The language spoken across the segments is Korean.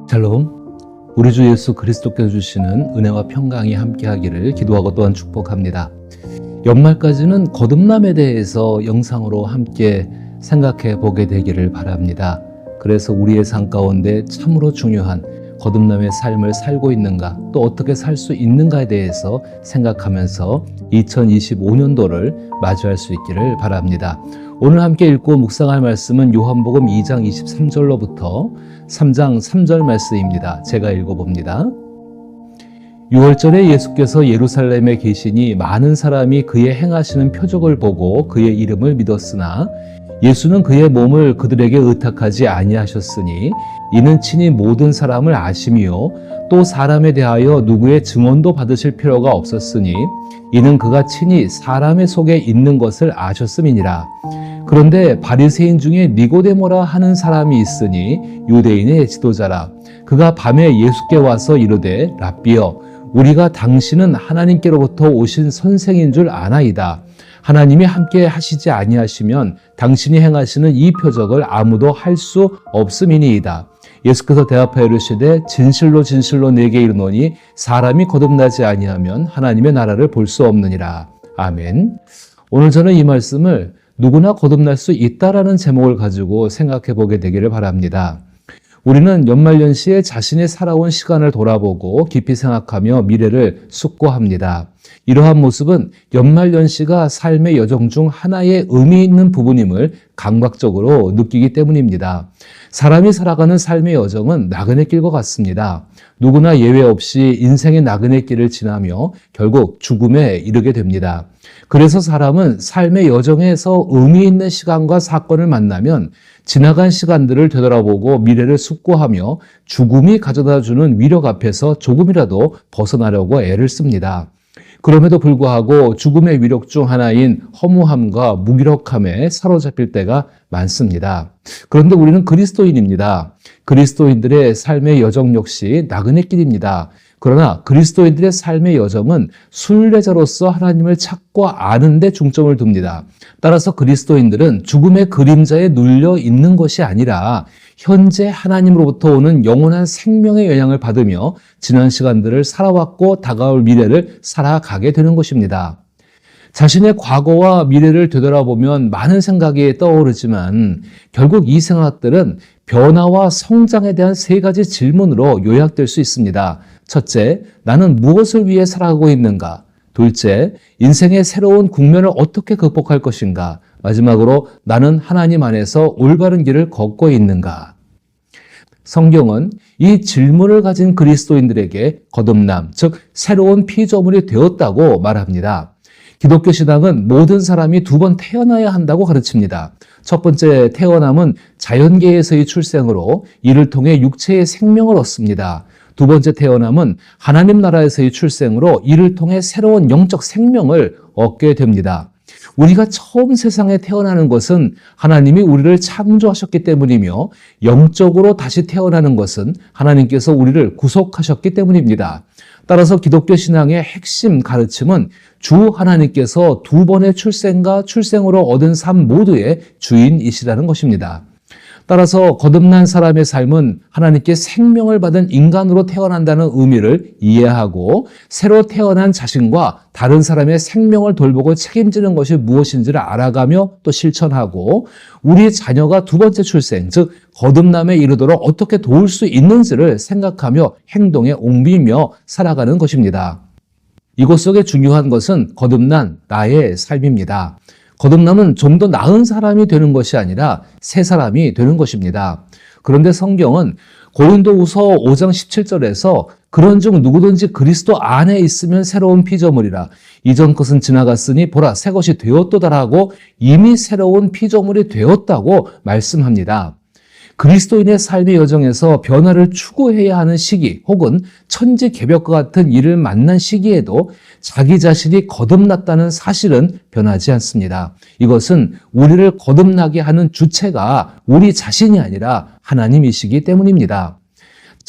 샬롬, 우리 주 예수 그리스도께서 주시는 은혜와 평강이 함께하기를 기도하고 또한 축복합니다. 연말까지는 거듭남에 대해서 영상으로 함께 생각해 보게 되기를 바랍니다. 그래서 우리의 삶 가운데 참으로 중요한 거듭남의 삶을 살고 있는가, 또 어떻게 살 수 있는가에 대해서 생각하면서 2025년도를 맞이할 수 있기를 바랍니다. 오늘 함께 읽고 묵상할 말씀은 요한복음 2장 23절로부터 3장 3절 말씀입니다. 제가 읽어봅니다. 6월절에 예수께서 예루살렘에 계시니 많은 사람이 그의 행하시는 표적을 보고 그의 이름을 믿었으나 예수는 그의 몸을 그들에게 의탁하지 아니하셨으니 이는 친히 모든 사람을 아심이요 또 사람에 대하여 누구의 증언도 받으실 필요가 없었으니 이는 그가 친히 사람의 속에 있는 것을 아셨음이니라. 그런데 바리새인 중에 니고데모라 하는 사람이 있으니 유대인의 지도자라. 그가 밤에 예수께 와서 이르되 랍비여 우리가 당신은 하나님께로부터 오신 선생인 줄 아나이다. 하나님이 함께 하시지 아니하시면 당신이 행하시는 이 표적을 아무도 할 수 없음이니이다. 예수께서 대답하여 이르시되 진실로 진실로 내게 이르노니 사람이 거듭나지 아니하면 하나님의 나라를 볼 수 없느니라. 아멘. 오늘 저는 이 말씀을 누구나 거듭날 수 있다라는 제목을 가지고 생각해 보게 되기를 바랍니다. 우리는 연말연시에 자신이 살아온 시간을 돌아보고 깊이 생각하며 미래를 숙고합니다. 이러한 모습은 연말연시가 삶의 여정 중 하나의 의미 있는 부분임을 감각적으로 느끼기 때문입니다. 사람이 살아가는 삶의 여정은 나그네 길과 같습니다. 누구나 예외 없이 인생의 나그네 길을 지나며 결국 죽음에 이르게 됩니다. 그래서 사람은 삶의 여정에서 의미 있는 시간과 사건을 만나면 지나간 시간들을 되돌아보고 미래를 숙고하며 죽음이 가져다주는 위력 앞에서 조금이라도 벗어나려고 애를 씁니다. 그럼에도 불구하고 죽음의 위력 중 하나인 허무함과 무기력함에 사로잡힐 때가 많습니다. 그런데 우리는 그리스도인입니다. 그리스도인들의 삶의 여정 역시 나그네 길입니다. 그러나 그리스도인들의 삶의 여정은 순례자로서 하나님을 찾고 아는 데 중점을 둡니다. 따라서 그리스도인들은 죽음의 그림자에 눌려 있는 것이 아니라 현재 하나님으로부터 오는 영원한 생명의 영향을 받으며 지난 시간들을 살아왔고 다가올 미래를 살아가게 되는 것입니다. 자신의 과거와 미래를 되돌아보면 많은 생각이 떠오르지만 결국 이 생각들은 변화와 성장에 대한 세 가지 질문으로 요약될 수 있습니다. 첫째, 나는 무엇을 위해 살아가고 있는가? 둘째, 인생의 새로운 국면을 어떻게 극복할 것인가? 마지막으로 나는 하나님 안에서 올바른 길을 걷고 있는가? 성경은 이 질문을 가진 그리스도인들에게 거듭남, 즉 새로운 피조물이 되었다고 말합니다. 기독교 신앙은 모든 사람이 두 번 태어나야 한다고 가르칩니다. 첫 번째 태어남은 자연계에서의 출생으로 이를 통해 육체의 생명을 얻습니다. 두 번째 태어남은 하나님 나라에서의 출생으로 이를 통해 새로운 영적 생명을 얻게 됩니다. 우리가 처음 세상에 태어나는 것은 하나님이 우리를 창조하셨기 때문이며 영적으로 다시 태어나는 것은 하나님께서 우리를 구속하셨기 때문입니다. 따라서 기독교 신앙의 핵심 가르침은 주 하나님께서 두 번의 출생과 출생으로 얻은 삶 모두의 주인이시라는 것입니다. 따라서 거듭난 사람의 삶은 하나님께 생명을 받은 인간으로 태어난다는 의미를 이해하고 새로 태어난 자신과 다른 사람의 생명을 돌보고 책임지는 것이 무엇인지를 알아가며 또 실천하고 우리 자녀가 두 번째 출생, 즉 거듭남에 이르도록 어떻게 도울 수 있는지를 생각하며 행동에 옮기며 살아가는 것입니다. 이것 속에 중요한 것은 거듭난 나의 삶입니다. 거듭남은 좀 더 나은 사람이 되는 것이 아니라 새 사람이 되는 것입니다. 그런데 성경은 고린도후서 5장 17절에서 그런즉 누구든지 그리스도 안에 있으면 새로운 피조물이라 이전 것은 지나갔으니 보라 새 것이 되었도다라고 이미 새로운 피조물이 되었다고 말씀합니다. 그리스도인의 삶의 여정에서 변화를 추구해야 하는 시기 혹은 천지개벽과 같은 일을 만난 시기에도 자기 자신이 거듭났다는 사실은 변하지 않습니다. 이것은 우리를 거듭나게 하는 주체가 우리 자신이 아니라 하나님이시기 때문입니다.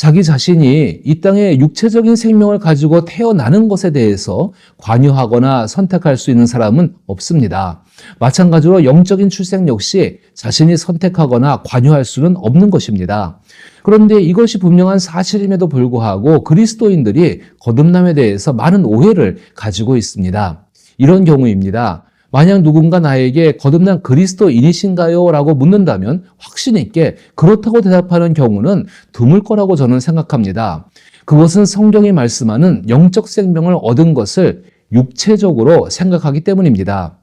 자기 자신이 이 땅에 육체적인 생명을 가지고 태어나는 것에 대해서 관여하거나 선택할 수 있는 사람은 없습니다. 마찬가지로 영적인 출생 역시 자신이 선택하거나 관여할 수는 없는 것입니다. 그런데 이것이 분명한 사실임에도 불구하고 그리스도인들이 거듭남에 대해서 많은 오해를 가지고 있습니다. 이런 경우입니다. 만약 누군가 나에게 거듭난 그리스도인이신가요? 라고 묻는다면 확신 있게 그렇다고 대답하는 경우는 드물 거라고 저는 생각합니다. 그것은 성경이 말씀하는 영적 생명을 얻은 것을 육체적으로 생각하기 때문입니다.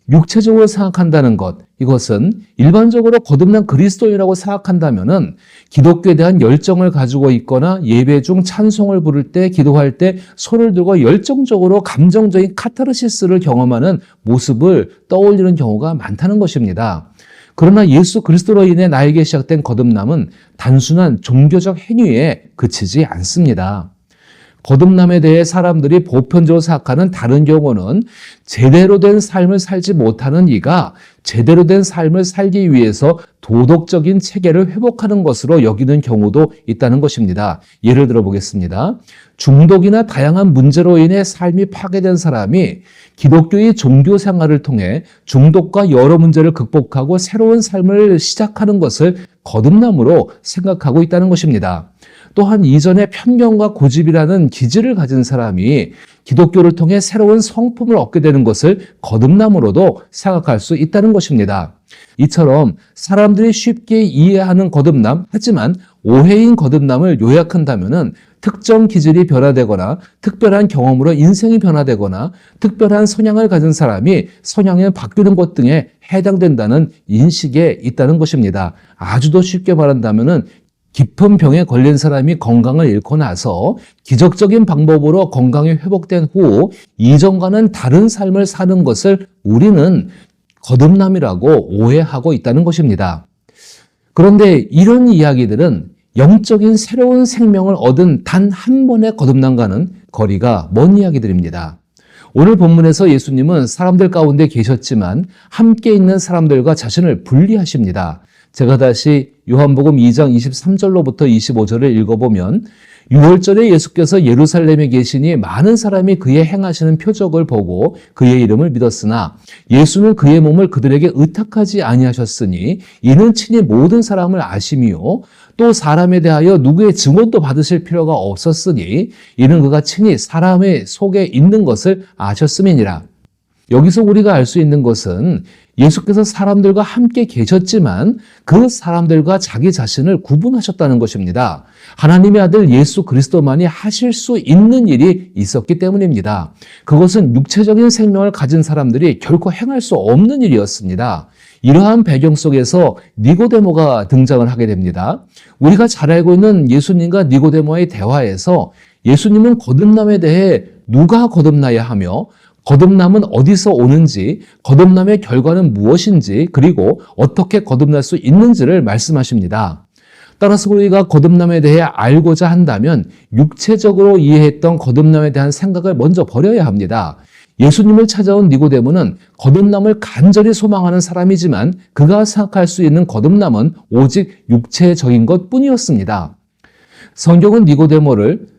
육체적으로 생각한다는 것, 이것은 일반적으로 거듭난 그리스도인이라고 생각한다면은 기독교에 대한 열정을 가지고 있거나 예배 중 찬송을 부를 때, 기도할 때 손을 들고 열정적으로 감정적인 카타르시스를 경험하는 모습을 떠올리는 경우가 많다는 것입니다. 그러나 예수 그리스도로 인해 나에게 시작된 거듭남은 단순한 종교적 행위에 그치지 않습니다. 거듭남에 대해 사람들이 보편적으로 생각하는 다른 경우는 제대로 된 삶을 살지 못하는 이가 제대로 된 삶을 살기 위해서 도덕적인 체계를 회복하는 것으로 여기는 경우도 있다는 것입니다. 예를 들어 보겠습니다. 중독이나 다양한 문제로 인해 삶이 파괴된 사람이 기독교의 종교 생활을 통해 중독과 여러 문제를 극복하고 새로운 삶을 시작하는 것을 거듭남으로 생각하고 있다는 것입니다. 또한 이전에 편견과 고집이라는 기질을 가진 사람이 기독교를 통해 새로운 성품을 얻게 되는 것을 거듭남으로도 생각할 수 있다는 것입니다. 이처럼 사람들이 쉽게 이해하는 거듭남, 하지만 오해인 거듭남을 요약한다면 특정 기질이 변화되거나 특별한 경험으로 인생이 변화되거나 특별한 성향을 가진 사람이 성향이 바뀌는 것 등에 해당된다는 인식에 있다는 것입니다. 아주 더 쉽게 말한다면 깊은 병에 걸린 사람이 건강을 잃고 나서 기적적인 방법으로 건강이 회복된 후 이전과는 다른 삶을 사는 것을 우리는 거듭남이라고 오해하고 있다는 것입니다. 그런데 이런 이야기들은 영적인 새로운 생명을 얻은 단 한 번의 거듭남과는 거리가 먼 이야기들입니다. 오늘 본문에서 예수님은 사람들 가운데 계셨지만 함께 있는 사람들과 자신을 분리하십니다. 제가 다시 요한복음 2장 23절로부터 25절을 읽어보면 6월절에 예수께서 예루살렘에 계시니 많은 사람이 그의 행하시는 표적을 보고 그의 이름을 믿었으나 예수는 그의 몸을 그들에게 의탁하지 아니하셨으니 이는 친히 모든 사람을 아심이요 또 사람에 대하여 누구의 증언도 받으실 필요가 없었으니 이는 그가 친히 사람의 속에 있는 것을 아셨음이니라. 여기서 우리가 알 수 있는 것은 예수께서 사람들과 함께 계셨지만 그 사람들과 자기 자신을 구분하셨다는 것입니다. 하나님의 아들 예수 그리스도만이 하실 수 있는 일이 있었기 때문입니다. 그것은 육체적인 생명을 가진 사람들이 결코 행할 수 없는 일이었습니다. 이러한 배경 속에서 니고데모가 등장을 하게 됩니다. 우리가 잘 알고 있는 예수님과 니고데모의 대화에서 예수님은 거듭남에 대해 누가 거듭나야 하며 거듭남은 어디서 오는지, 거듭남의 결과는 무엇인지, 그리고 어떻게 거듭날 수 있는지를 말씀하십니다. 따라서 우리가 거듭남에 대해 알고자 한다면 육체적으로 이해했던 거듭남에 대한 생각을 먼저 버려야 합니다. 예수님을 찾아온 니고데모는 거듭남을 간절히 소망하는 사람이지만 그가 생각할 수 있는 거듭남은 오직 육체적인 것뿐이었습니다. 성경은 니고데모를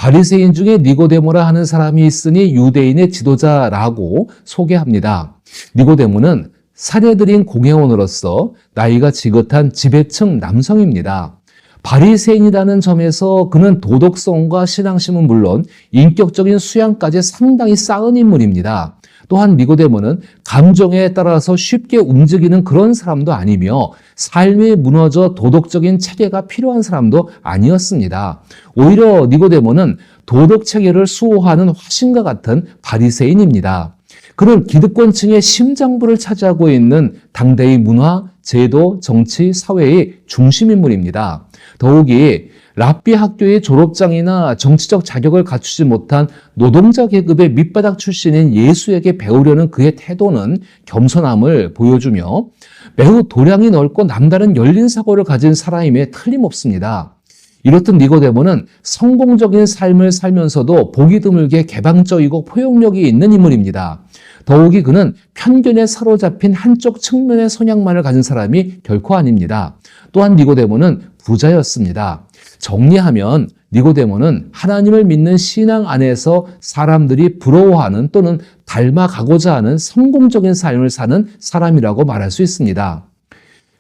바리새인 중에 니고데모라 하는 사람이 있으니 유대인의 지도자라고 소개합니다. 니고데모는 사내들인 공회원으로서 나이가 지긋한 지배층 남성입니다. 바리새인이라는 점에서 그는 도덕성과 신앙심은 물론 인격적인 수양까지 상당히 쌓은 인물입니다. 또한 니고데모는 감정에 따라서 쉽게 움직이는 그런 사람도 아니며 삶이 무너져 도덕적인 체계가 필요한 사람도 아니었습니다. 오히려 니고데모는 도덕 체계를 수호하는 화신과 같은 바리새인입니다. 그는 기득권층의 심장부를 차지하고 있는 당대의 문화, 제도, 정치, 사회의 중심인물입니다. 더욱이 랍비 학교의 졸업장이나 정치적 자격을 갖추지 못한 노동자 계급의 밑바닥 출신인 예수에게 배우려는 그의 태도는 겸손함을 보여주며 매우 도량이 넓고 남다른 열린 사고를 가진 사람임에 틀림없습니다. 이렇듯 니고데모는 성공적인 삶을 살면서도 보기 드물게 개방적이고 포용력이 있는 인물입니다. 더욱이 그는 편견에 사로잡힌 한쪽 측면의 성향만을 가진 사람이 결코 아닙니다. 또한 니고데모는 부자였습니다. 정리하면 니고데모는 하나님을 믿는 신앙 안에서 사람들이 부러워하는 또는 닮아가고자 하는 성공적인 삶을 사는 사람이라고 말할 수 있습니다.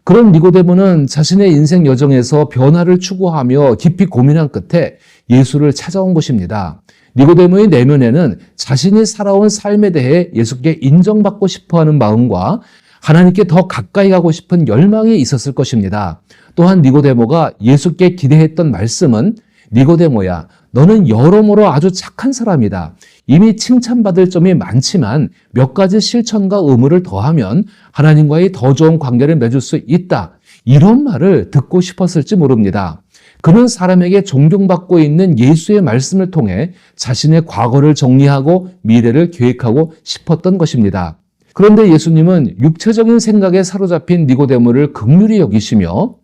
그런 니고데모는 자신의 인생 여정에서 변화를 추구하며 깊이 고민한 끝에 예수를 찾아온 것입니다. 니고데모의 내면에는 자신이 살아온 삶에 대해 예수께 인정받고 싶어하는 마음과 하나님께 더 가까이 가고 싶은 열망이 있었을 것입니다. 또한 니고데모가 예수께 기대했던 말씀은 니고데모야, 너는 여러모로 아주 착한 사람이다. 이미 칭찬받을 점이 많지만 몇 가지 실천과 의무를 더하면 하나님과의 더 좋은 관계를 맺을 수 있다. 이런 말을 듣고 싶었을지 모릅니다. 그는 사람에게 존경받고 있는 예수의 말씀을 통해 자신의 과거를 정리하고 미래를 계획하고 싶었던 것입니다. 그런데 예수님은 육체적인 생각에 사로잡힌 니고데모를 긍휼히 여기시며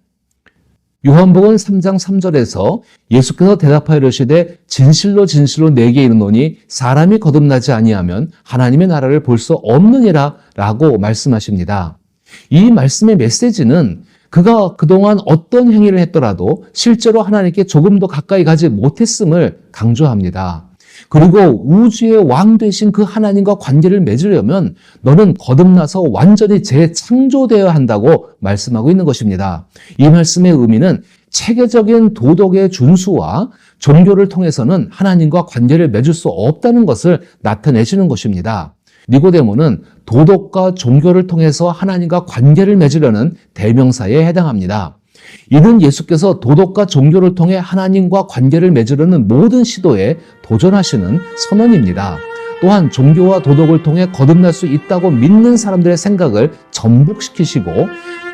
요한복음 3장 3절에서 예수께서 대답하여 이르시되 진실로 진실로 내게 이르노니 사람이 거듭나지 아니하면 하나님의 나라를 볼 수 없느니라 라고 말씀하십니다. 이 말씀의 메시지는 그가 그동안 어떤 행위를 했더라도 실제로 하나님께 조금 더 가까이 가지 못했음을 강조합니다. 그리고 우주의 왕 되신 그 하나님과 관계를 맺으려면 너는 거듭나서 완전히 재창조되어야 한다고 말씀하고 있는 것입니다. 이 말씀의 의미는 체계적인 도덕의 준수와 종교를 통해서는 하나님과 관계를 맺을 수 없다는 것을 나타내시는 것입니다. 니고데모는 도덕과 종교를 통해서 하나님과 관계를 맺으려는 대명사에 해당합니다. 이는 예수께서 도덕과 종교를 통해 하나님과 관계를 맺으려는 모든 시도에 도전하시는 선언입니다. 또한 종교와 도덕을 통해 거듭날 수 있다고 믿는 사람들의 생각을 전복시키시고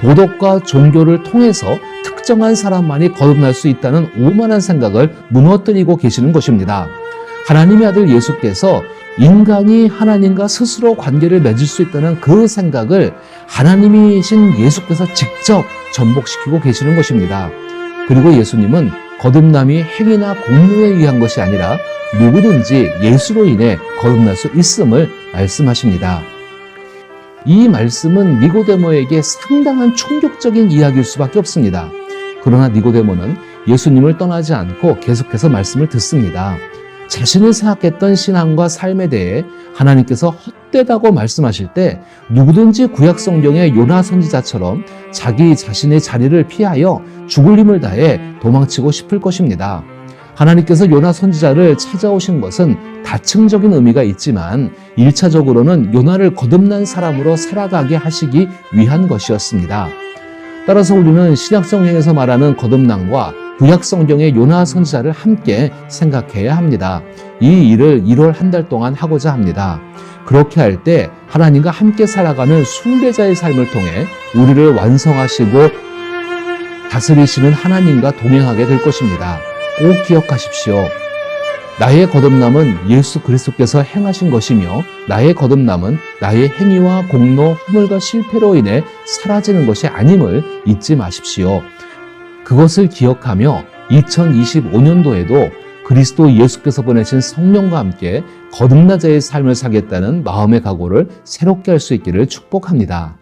도덕과 종교를 통해서 특정한 사람만이 거듭날 수 있다는 오만한 생각을 무너뜨리고 계시는 것입니다. 하나님의 아들 예수께서 인간이 하나님과 스스로 관계를 맺을 수 있다는 그 생각을 하나님이신 예수께서 직접 전복시키고 계시는 것입니다. 그리고 예수님은 거듭남이 행위나 공로에 의한 것이 아니라 누구든지 예수로 인해 거듭날 수 있음을 말씀하십니다. 이 말씀은 니고데모에게 상당한 충격적인 이야기일 수밖에 없습니다. 그러나 니고데모는 예수님을 떠나지 않고 계속해서 말씀을 듣습니다. 자신이 생각했던 신앙과 삶에 대해 하나님께서 헛되다고 말씀하실 때 누구든지 구약 성경의 요나 선지자처럼 자기 자신의 자리를 피하여 죽을 힘을 다해 도망치고 싶을 것입니다. 하나님께서 요나 선지자를 찾아오신 것은 다층적인 의미가 있지만 1차적으로는 요나를 거듭난 사람으로 살아가게 하시기 위한 것이었습니다. 따라서 우리는 신약성경에서 말하는 거듭남과 구약성경의 요나 선지자를 함께 생각해야 합니다. 이 일을 1월 한 달 동안 하고자 합니다. 그렇게 할 때 하나님과 함께 살아가는 순례자의 삶을 통해 우리를 완성하시고 다스리시는 하나님과 동행하게 될 것입니다. 꼭 기억하십시오. 나의 거듭남은 예수 그리스도께서 행하신 것이며 나의 거듭남은 나의 행위와 공로, 허물과 실패로 인해 사라지는 것이 아님을 잊지 마십시오. 그것을 기억하며 2025년도에도 그리스도 예수께서 보내신 성령과 함께 거듭난 자의 삶을 살겠다는 마음의 각오를 새롭게 할 수 있기를 축복합니다.